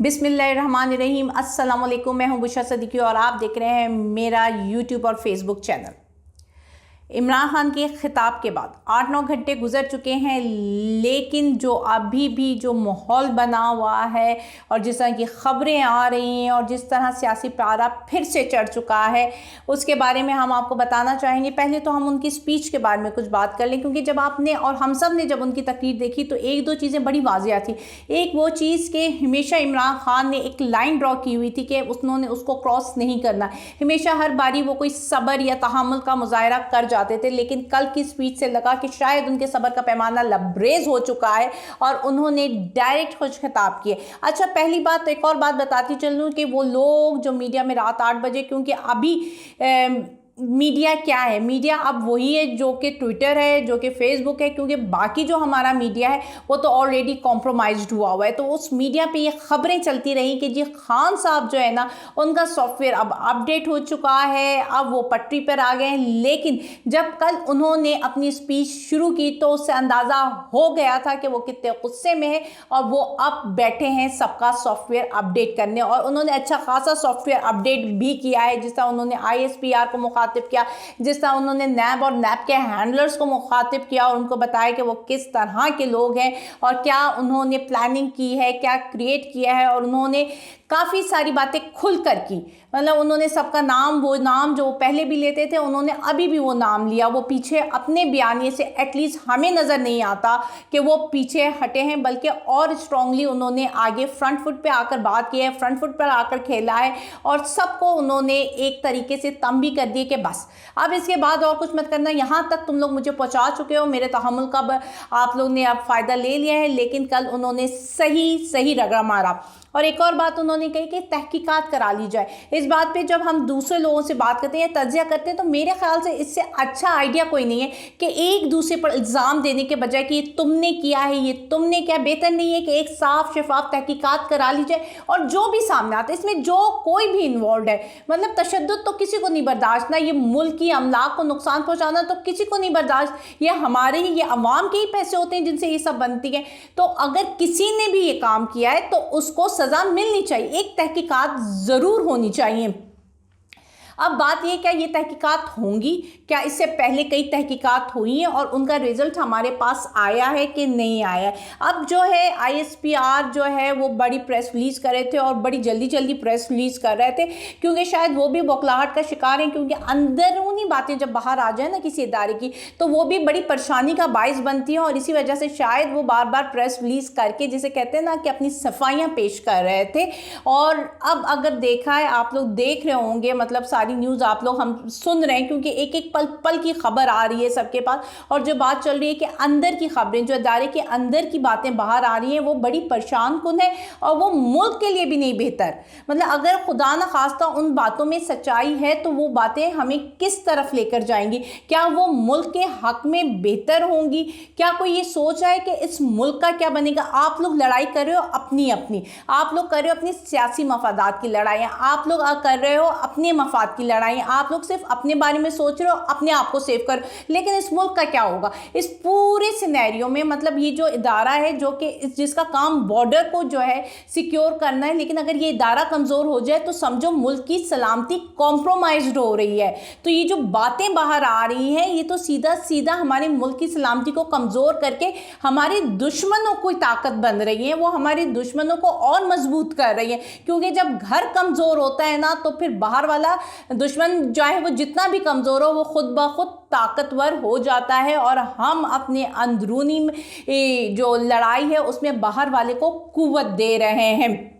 बिस्मिल्लाहिर्रहमानिर्रहीम। अस्सलाम वालेकुम। मैं हूं बुशरा सिद्दीकी और आप देख रहे हैं मेरा यूट्यूब और फेसबुक चैनल। इमरान खान के ख़िताब के बाद 8-9 घंटे गुजर चुके हैं, लेकिन जो अभी भी जो माहौल बना हुआ है और जिस तरह की ख़बरें आ रही हैं और जिस तरह सियासी पारा फिर से चढ़ चुका है, उसके बारे में हम आपको बताना चाहेंगे। पहले तो हम उनकी स्पीच के बारे में कुछ बात कर लें, क्योंकि जब आपने और हम सब ने जब उनकी तकरीर देखी तो एक दो चीज़ें बड़ी वाज़िया थी। एक वो चीज़ कि हमेशा इमरान खान ने एक लाइन ड्रॉ की हुई थी कि उन्होंने उसको क्रॉस नहीं करना। हमेशा हर बारी वो कोई सब्र या तहम्मुल का मुजाहरा कर जाते थे, लेकिन कल की स्पीच से लगा कि शायद उनके सब्र का पैमाना लबरेज हो चुका है और उन्होंने डायरेक्ट खुश खिताब किए। अच्छा, पहली बात, एक और बात बताती चलूं कि वो लोग जो मीडिया में रात 8 बजे, क्योंकि अभी मीडिया क्या है, मीडिया अब वही है जो कि ट्विटर है, जो कि फेसबुक है, क्योंकि बाकी जो हमारा मीडिया है वो तो ऑलरेडी कॉम्प्रोमाइज्ड हुआ हुआ है। तो उस मीडिया पे ये खबरें चलती रही कि जी खान साहब जो है ना, उनका सॉफ्टवेयर अब अपडेट हो चुका है, अब वो पटरी पर आ गए हैं। लेकिन जब कल उन्होंने अपनी स्पीच शुरू की तो उससे अंदाज़ा हो गया था कि वो कितने गुस्से में है और वो अब बैठे हैं सबका सॉफ्टवेयर अपडेट करने, और उन्होंने अच्छा खासा सॉफ्टवेयर अपडेट भी किया है। जिस तरह उन्होंने ISPR को मुखातिब किया, जिस तरह उन्होंने नैब और नैब के हैंडलर्स को मुखातिब किया और उनको बताया कि वो किस तरह के लोग हैं और क्या उन्होंने प्लानिंग की है, क्या क्रिएट किया है, और उन्होंने काफ़ी सारी बातें खुल कर की। मतलब उन्होंने सबका नाम, वो नाम जो पहले भी लेते थे उन्होंने अभी भी वो नाम लिया। वो पीछे अपने बयानिए से एटलीस्ट हमें नज़र नहीं आता कि वो पीछे हटे हैं, बल्कि और स्ट्रांगली उन्होंने आगे फ्रंट फुट पे आकर बात की है, फ्रंट फुट पर आकर खेला है और सबको उन्होंने एक तरीके से तंबी कर दिए कि बस अब इसके बाद और कुछ मत करना, यहाँ तक तुम लोग मुझे पहुँचा चुके हो, मेरे तहम्मुल का आप लोग ने अब फ़ायदा ले लिया है। लेकिन कल उन्होंने सही रगड़ा मारा। और एक और बात उन्होंने कही कि तहकीकात करा ली जाए। इस बात पे जब हम दूसरे लोगों से बात करते हैं, तज्जिया करते हैं, तो मेरे ख्याल से इससे अच्छा आइडिया कोई नहीं है कि एक दूसरे पर इल्ज़ाम देने के बजाय कि ये तुमने किया है, ये तुमने क्या, बेहतर नहीं है कि एक साफ शफाफ तहकीकात करा ली जाए और जो भी सामने आता है, इसमें जो कोई भी इन्वॉल्व है, मतलब तशद्दुद तो किसी को नहीं बर्दाश्त, ना ये मुल्क की अमलाक को नुकसान पहुँचाना तो किसी को नहीं बर्दाश्त। ये हमारे ही, ये अवाम के ही पैसे होते हैं जिनसे ये सब बनती है। तो अगर किसी ने भी ये काम किया है तो उसको सज़ा मिलनी चाहिए, एक तहकीकात ज़रूर होनी चाहिए। अब बात ये, क्या ये तहकीकात होंगी? क्या इससे पहले कई तहकीकात हुई हैं और उनका रिज़ल्ट हमारे पास आया है कि नहीं आया है? अब जो है ISPR जो है वो बड़ी प्रेस रिलीज़ कर रहे थे और बड़ी जल्दी प्रेस रिलीज़ कर रहे थे, क्योंकि शायद वो भी बौखलाहट का शिकार हैं, क्योंकि अंदरूनी बातें जब बाहर आ जाए ना किसी इदारे की तो वो भी बड़ी परेशानी का बाइस बनती हैं, और इसी वजह से शायद वो बार बार प्रेस रिलीज़ करके, जिसे कहते हैं ना कि अपनी सफाइयाँ पेश कर रहे थे। और अब अगर देखा है, आप लोग देख रहे होंगे, मतलब सारी न्यूज़ आप लोग हम सुन रहे हैं, क्योंकि एक एक पल की खबर आ रही है सबके पास, और जो बात चल रही है कि अंदर की खबरें, जो इदारे के अंदर की बातें बाहर आ रही हैं, वो बड़ी परेशान कुन है और वो मुल्क के लिए भी नहीं बेहतर। मतलब अगर खुदा न खास्ता उन बातों में सच्चाई है तो वो बातें हमें किस तरफ लेकर जाएंगी? क्या वो मुल्क के हक में बेहतर होंगी? क्या कोई ये सोच रहा है कि इस मुल्क का क्या बनेगा? आप लोग लड़ाई कर रहे हो अपनी, आप लोग कर रहे हो अपनी सियासी मफादात की लड़ाइयाँ, आप लोग कर रहे हो अपने मफाद की लड़ाई, आप लोग सिर्फ अपने बारे में सोच रहे हो, अपने आप को सेव करो। लेकिन इस मुल्क का क्या होगा इस पूरे सिनेरियो में? मतलब ये जो इदारा है जो कि जिसका काम बॉर्डर को जो है सिक्योर करना है, लेकिन अगर ये इदारा कमज़ोर हो जाए तो समझो मुल्क की सलामती कॉम्प्रोमाइज्ड हो रही है। तो ये जो बातें बाहर आ रही हैं, ये तो सीधा हमारे मुल्क की सलामती को कमज़ोर करके हमारे दुश्मनों को ताकत बन रही है, वो हमारे दुश्मनों को और मजबूत कर रही है। क्योंकि जब घर कमज़ोर होता है ना, तो फिर बाहर वाला दुश्मन चाहे वो जितना भी कमज़ोर हो, वो खुद ब खुद ताकतवर हो जाता है, और हम अपने अंदरूनी जो लड़ाई है उसमें बाहर वाले को कुव्वत दे रहे हैं।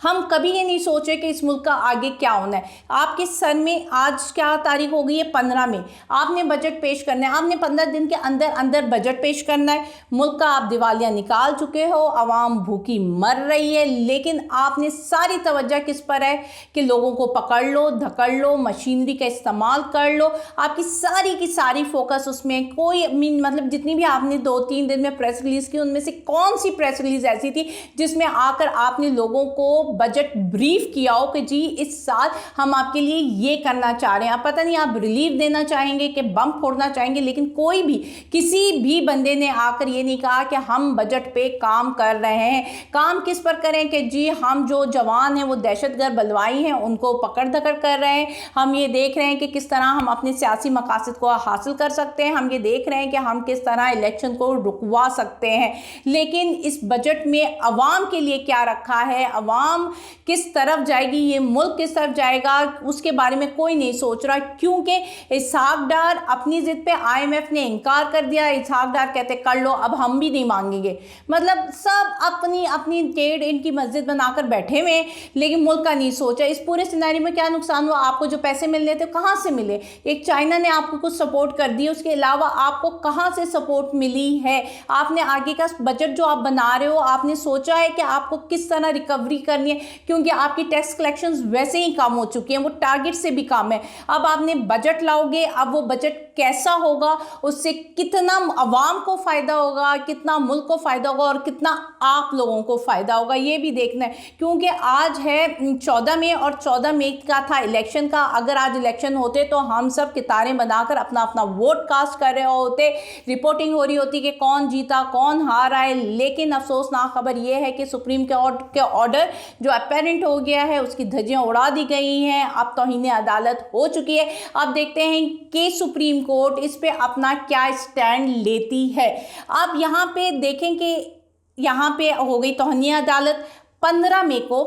हम कभी ये नहीं सोचे कि इस मुल्क का आगे क्या होना है। आपके सर में आज क्या तारीख हो गई है? 15 में आपने बजट पेश करना है, आपने 15 दिन के अंदर बजट पेश करना है। मुल्क का आप दिवालिया निकाल चुके हो, आवाम भूखी मर रही है, लेकिन आपने सारी तवज्जो किस पर है कि लोगों को पकड़ लो, धकड़ लो, मशीनरी का इस्तेमाल कर लो। आपकी सारी की सारी फोकस उसमें, कोई मतलब जितनी भी आपने 2-3 दिन में प्रेस रिलीज़ की, उनमें से कौन सी प्रेस रिलीज़ ऐसी थी जिसमें आकर आपने लोगों को बजट ब्रीफ किया हो कि जी इस साल हम आपके लिए ये करना चाह रहे हैं। आप पता नहीं आप रिलीफ देना चाहेंगे कि बम फोड़ना चाहेंगे, लेकिन कोई भी किसी भी बंदे ने आकर ये नहीं कहा कि हम बजट पे काम कर रहे हैं। काम किस पर करें कि जी हम जो जवान हैं वो दहशतगर्द बलवाई हैं उनको पकड़ धकड़ कर रहे हैं। हम ये देख रहे हैं कि किस तरह हम अपने सियासी मकासद को हासिल कर सकते हैं। हम ये देख रहे हैं कि हम किस तरह इलेक्शन को रुकवा सकते हैं। लेकिन इस बजट में अवाम के लिए क्या रखा है, अवाम किस तरफ जाएगी, ये मुल्क किस तरफ जाएगा, उसके बारे में कोई नहीं सोच रहा। क्योंकि इसहाक डार अपनी जिद पे IMF ने इनकार कर दिया। इसहाक डार कहते कर लो, अब हम भी नहीं मांगेंगे। मतलब सब अपनी अपनी टेढ़ इनकी मस्जिद बनाकर बैठे हुए, लेकिन मुल्क का नहीं सोचा। इस पूरे सिनेरियो में क्या नुकसान हुआ? आपको जो पैसे मिलने थे कहाँ से मिले? एक चाइना ने आपको कुछ सपोर्ट कर दी, उसके अलावा आपको कहाँ से सपोर्ट मिली है? आपने आगे का बजट जो आप बना रहे हो, आपने सोचा है कि आपको किस तरह रिकवरी करनी है? क्योंकि आपकी टैक्स कलेक्शंस वैसे ही कम हो चुकी हैं, वो टारगेट से भी कम है। अब आपने बजट लाओगे, अब वो बजट कैसा होगा, उससे कितना अवाम को फ़ायदा होगा, कितना मुल्क को फ़ायदा होगा और कितना आप लोगों को फ़ायदा होगा, ये भी देखना है। क्योंकि आज है 14 मई और 14 मई का था इलेक्शन का। अगर आज इलेक्शन होते तो हम सब कितारें बनाकर अपना अपना वोट कास्ट कर रहे होते, रिपोर्टिंग हो रही होती कि कौन जीता कौन हार आए। लेकिन अफसोसनाक खबर यह है कि सुप्रीम कोर्ट के ऑर्डर जो अपेरेंट हो गया है उसकी धज्जियां उड़ा दी गई हैं। अब तौहीन अदालत हो चुकी है। अब देखते हैं कि सुप्रीम कोर्ट इस पे अपना क्या स्टैंड लेती है। अब यहाँ पे देखें कि यहाँ पे हो गई तौहीन अदालत, 15 मई को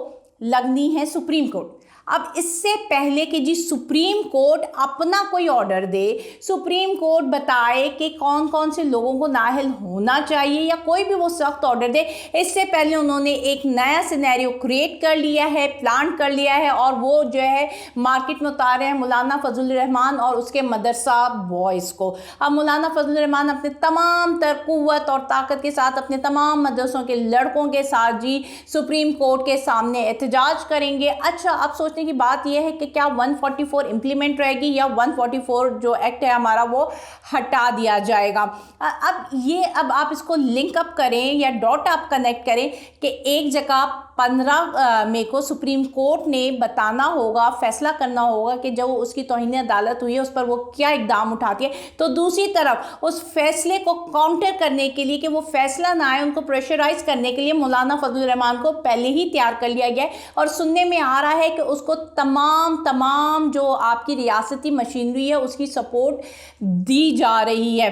लगनी है सुप्रीम कोर्ट। अब इससे पहले कि जी सुप्रीम कोर्ट अपना कोई ऑर्डर दे, सुप्रीम कोर्ट बताए कि कौन कौन से लोगों को नाअहल होना चाहिए या कोई भी वो सख्त ऑर्डर दे, इससे पहले उन्होंने एक नया सिनेरियो क्रिएट कर लिया है, प्लान कर लिया है और वो जो है मार्केट में उतारे हैं मौलाना फजलुर रहमान और उसके मदरसा बॉयज़ को। अब मौलाना फजलुर रहमान अपने तमाम तर कुव्वत और ताकत के साथ अपने तमाम मदरसों के लड़कों के साथ जी सुप्रीम कोर्ट के सामने एहतजाज करेंगे। अच्छा, अब सोचने की बात यह है कि क्या 144 इंप्लीमेंट रहेगी या 144 जो एक्ट है हमारा वो हटा दिया जाएगा। अब आप इसको लिंक अप करें या डॉट आप कनेक्ट करें कि एक जगह 15 मई को सुप्रीम कोर्ट ने बताना होगा, फैसला करना होगा कि जो उसकी तौहीन अदालत हुई है उस पर वो क्या इकदाम उठाती है। तो दूसरी तरफ उस फैसले को काउंटर करने के लिए कि वो फैसला ना आए, उनको प्रेशराइज करने के लिए मौलाना फजलुर रहमान को पहले ही तैयार कर लिया गया है। और सुनने में आ रहा है कि उसको तमाम जो आपकी रियासती मशीनरी है उसकी सपोर्ट दी जा रही है।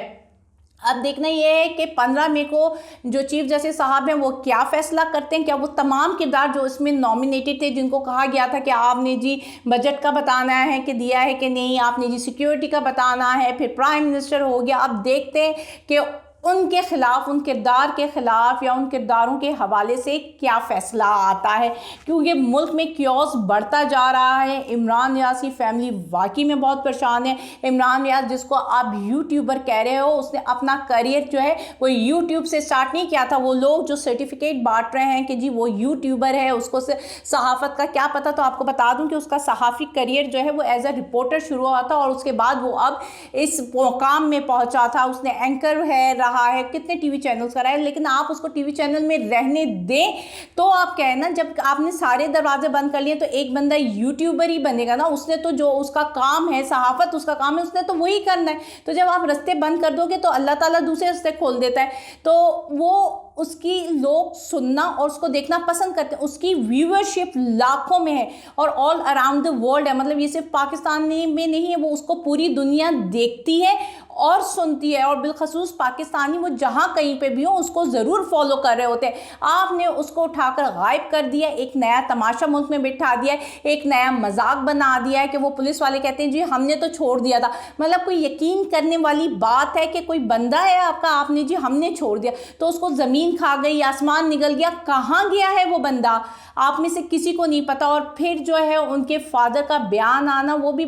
अब देखना यह है कि 15 मई को जो चीफ जस्टिस साहब हैं वो क्या फैसला करते हैं। क्या वो तमाम किरदार जो इसमें नॉमिनेटेड थे, जिनको कहा गया था कि आपने जी बजट का बताना है कि दिया है कि नहीं, आपने जी सिक्योरिटी का बताना है, फिर प्राइम मिनिस्टर हो गया, अब देखते हैं कि उनके खिलाफ, उन किरदार के खिलाफ या उन किरदारों के हवाले से क्या फैसला आता है। क्योंकि मुल्क में क्योस बढ़ता जा रहा है। इमरान रियाज की फैमिली वाकई में बहुत परेशान है। इमरान रियाज जिसको आप यूट्यूबर कह रहे हो, उसने अपना करियर जो है वो यूट्यूब से स्टार्ट नहीं किया था। वो लोग जो सर्टिफिकेट बांट रहे हैं कि जी वो यूट्यूबर है, उसको से सहाफ़त का क्या पता, तो आपको बता दूं कि उसका सहाफ़ी करियर जो है वो एज अ रिपोर्टर शुरू हुआ था और उसके बाद वो अब इस मुकाम में पहुंचा था। उसने एंकर है रहा है, कितने टीवी चैनल्स का रहा है, लेकिन आप उसको टीवी चैनल में रहने दें तो आप क्या है ना, जब आपने सारे दरवाजे बंद कर लिए तो एक बंदा यूट्यूबर ही बनेगा ना। उसने तो जो उसका काम है, सहाफत उसका काम है, उसने तो वही करना है। तो जब आप रास्ते बंद कर दोगे तो अल्लाह ताला दूसरे रास्ते खोल देता है। तो वो उसकी लोग सुनना और उसको देखना पसंद करते हैं। उसकी व्यूअरशिप लाखों में है और ऑल अराउंड द वर्ल्ड है। मतलब ये सिर्फ पाकिस्तान में नहीं है, वो उसको पूरी दुनिया देखती है और सुनती है। और बिलखसूस पाकिस्तानी वो जहाँ कहीं पे भी हो उसको ज़रूर फॉलो कर रहे होते हैं। आपने उसको उठाकर गायब कर दिया, एक नया तमाशा मुल्क में बिठा दिया है, एक नया मजाक बना दिया है कि वो पुलिस वाले कहते हैं जी हमने तो छोड़ दिया था। मतलब कोई यकीन करने वाली बात है कि कोई बंदा है आपका, आपने जी हमने छोड़ दिया, तो उसको ज़मीन खा गई, आसमान निकल गया, कहाँ गया है वो बंदा, आप में से किसी को नहीं पता। और फिर जो है उनके फादर का बयान आना, वो भी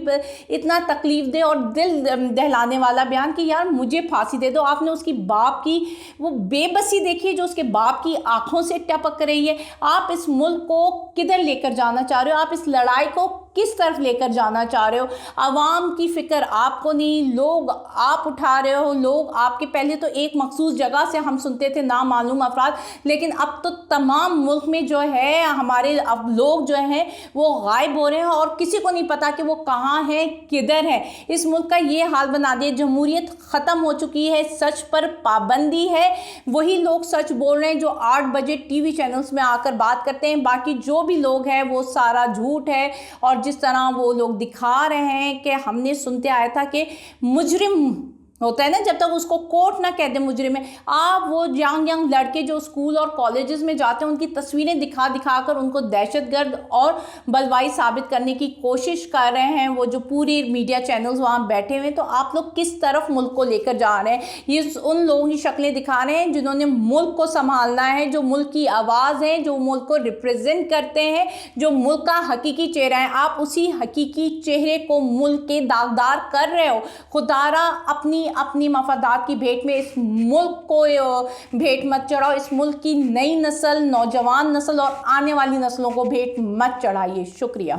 इतना तकलीफ दे और दिल दहलाने वाला बयान कि यार मुझे फांसी दे दो। आपने उसकी बाप की वो बेबसी देखी जो उसके बाप की आंखों से टपक रही है। आप इस मुल्क को किधर लेकर जाना चाह रहे हो, आप इस लड़ाई को किस तरफ लेकर जाना चाह रहे हो। आवाम की फ़िक्र आपको नहीं, लोग आप उठा रहे हो, लोग आपके पहले तो एक मखसूस जगह से हम सुनते थे नामालूम अफराद, लेकिन अब तो तमाम मुल्क में जो है हमारे अब लोग जो हैं वो गायब हो रहे हैं और किसी को नहीं पता कि वो कहाँ हैं, किधर है। इस मुल्क का ये हाल बना दिया, जमहूरियत ख़त्म हो चुकी है, सच पर पाबंदी है। वही लोग सच बोल रहे हैं जो 8 बजे टीवी चैनल्स में आकर बात करते हैं, बाकी जो भी लोग हैं वो सारा झूठ है। और जिस तरह वो लोग दिखा रहे हैं कि हमने सुनते आया था कि मुजरिम होता है ना, जब तक उसको कोर्ट ना कह दे मुजरिम है, आप वो यंग लड़के जो स्कूल और कॉलेजेस में जाते हैं उनकी तस्वीरें दिखा दिखा कर उनको दहशतगर्द और बलवाई साबित करने की कोशिश कर रहे हैं, वो जो पूरी मीडिया चैनल्स वहाँ बैठे हुए हैं। तो आप लोग किस तरफ मुल्क को लेकर जा रहे हैं? ये उन लोगों की शक्लें दिखा रहे हैं जिन्होंने मुल्क को संभालना है, जो मुल्क की आवाज़ है, जो मुल्क को रिप्रेजेंट करते हैं, जो मुल्क का हकीकी चेहरा है। आप उसी हकीकी चेहरे को मुल्क के दागदार कर रहे हो। खुदारा अपनी मफादात की भेंट में इस मुल्क को भेंट मत चढ़ाओ, इस मुल्क की नई नस्ल, नौजवान नस्ल और आने वाली नस्लों को भेंट मत चढ़ाइए। शुक्रिया।